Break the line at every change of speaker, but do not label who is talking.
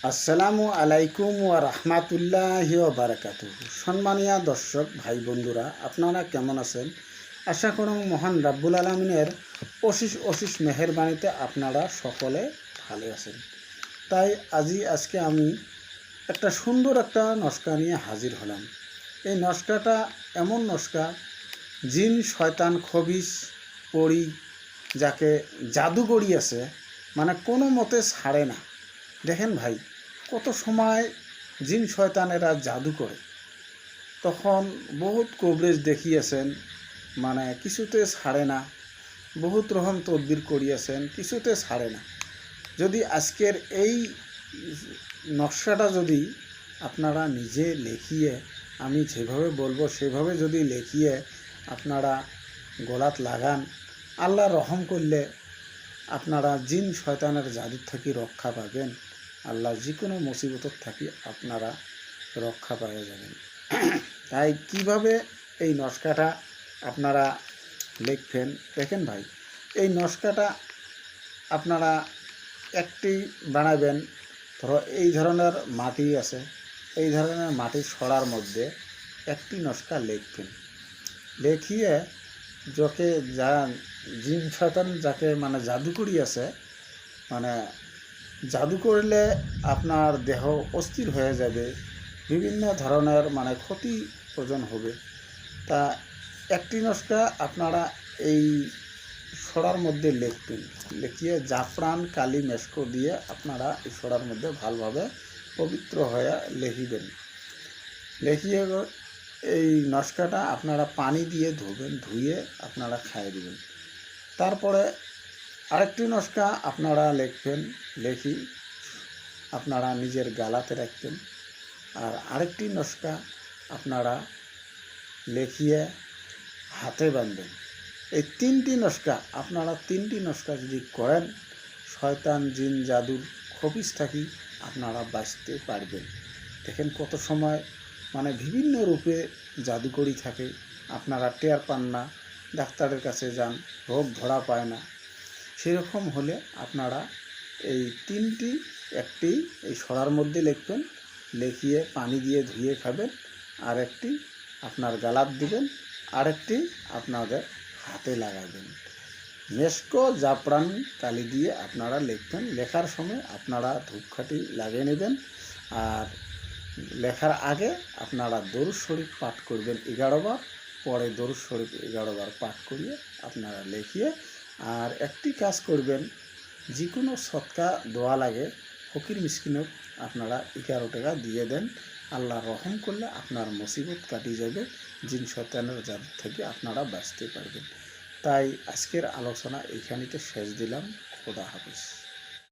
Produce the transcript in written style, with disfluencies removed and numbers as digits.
আসসালামু আলাইকুম ওয়া রাহমাতুল্লাহি ওয়া বারাকাতুহু। সম্মানীয় দর্শক ভাই বন্ধুরা, আপনারা কেমন আছেন? আশা করুন মহান রাব্বুল আলামিনের অশেষ অশেষ মেহেরবানিতে আপনারা সকলে ভালো আছেন। তাই আজকে আমি একটা সুন্দর একটা নস্কা নিয়ে হাজির হলাম। এই নস্কাটা এমন নস্কা, জিন শয়তান খবিশ পড়ি যাকে জাদুগরি আছে, মানে কোনো মতে ছাড়ে না। দেখেন ভাই, কত সময় জিন শয়তানেরা জাদু করে, তখন বহুত কবরেজ দেখিয়েছেন, মানে কিছুতে ছাড়ে না। বহুত রকম তদবির করিয়াছেন, কিছুতে ছাড়ে না। যদি আজকের এই নকশাটা যদি আপনারা নিজে লেখিয়ে, আমি যেভাবে বলবো সেভাবে যদি লেখিয়ে আপনারা গলাত লাগান, আল্লাহ রহম করলে আপনারা জিন শয়তানের জাদুর থেকে রক্ষা পাবেন। আল্লাহ যে কোনো মুসিবতর থাকি আপনারা রক্ষা পাওয়া যাবেন। তাই কিভাবে এই নস্কাটা আপনারা লিখবেন দেখেন ভাই। এই নস্কাটা আপনারা একটি বানাবেন। ধরো এই ধরনের মাটি আছে, এই ধরনের মাটির সরার মধ্যে একটি নস্কা লিখবেন। লিখিয়ে যাকে যা জিন শয়তান যাকে মানে জাদুকরি আছে, মানে জাদু করলে আপনার দেহ অস্থির হয়ে যাবে, বিভিন্ন ধরনের মানে ক্ষতি প্রয়োজন হবে। তা একটি নস্কা আপনারা এই সরার মধ্যে লিখবেন। লিখিয়ে জাফরান কালি মেশকো দিয়ে আপনারা এই সরার মধ্যে ভালোভাবে পবিত্র হয়ে লিখিবেন। লিখিয়ে এই নস্কাটা আপনারা পানি দিয়ে ধুবেন, ধুয়ে আপনারা খাইয়ে দেবেন। তারপরে আরেকটি নস্কা আপনারা লিখবেন, লিখি আপনারা নিজের গালাতে রাখবেন। আর আরেকটি নস্কা আপনারা লিখিয়ে হাতে বাঁধবেন। এই তিনটি নস্কা আপনারা তিনটি নস্কা যদি করেন, শয়তান জিন জাদুর খবিশ থাকি আপনারা বাঁচতে পারবেন। দেখেন কত সময় মানে বিভিন্ন রূপে জাদুকরি থাকে, আপনারা টের পান না, ডাক্তারের কাছে যান, রোগ ধরা পায় না। সেরকম হলে আপনারা এই একটি এই সরার মধ্যে লিখবেন, লিখিয়ে পানি দিয়ে ধুয়ে খাবেন, আর একটি আপনার গালাত দিবেন, আরেকটি আপনাদের হাতে লাগাবেন। মেশকো জাফরান কালি দিয়ে আপনারা লিখবেন। লেখার সময় আপনারা ধূপকাঠি লাগিয়ে নেবেন, আর লেখার আগে আপনারা দরুদ শরীফ পাঠ করবেন 11 বার, পরে দরুদ শরীফ 11 বার পাঠ করিয়ে আপনারা লিখিয়ে। আর একটি কাজ করবেন, যে কোনো সৎকা দোয়া লাগে ফকির মিসকিনক আপনারা 11 টাকা দিয়ে দেন। আল্লাহ রহম করলে আপনার মুসিবত কাটিয়ে যাবে, জিন শয়তানের জাদু থেকে আপনারা বাঁচতে পারবেন। তাই আজকের আলোচনা এইখানেতে শেষ দিলাম। খোদা হাফেজ।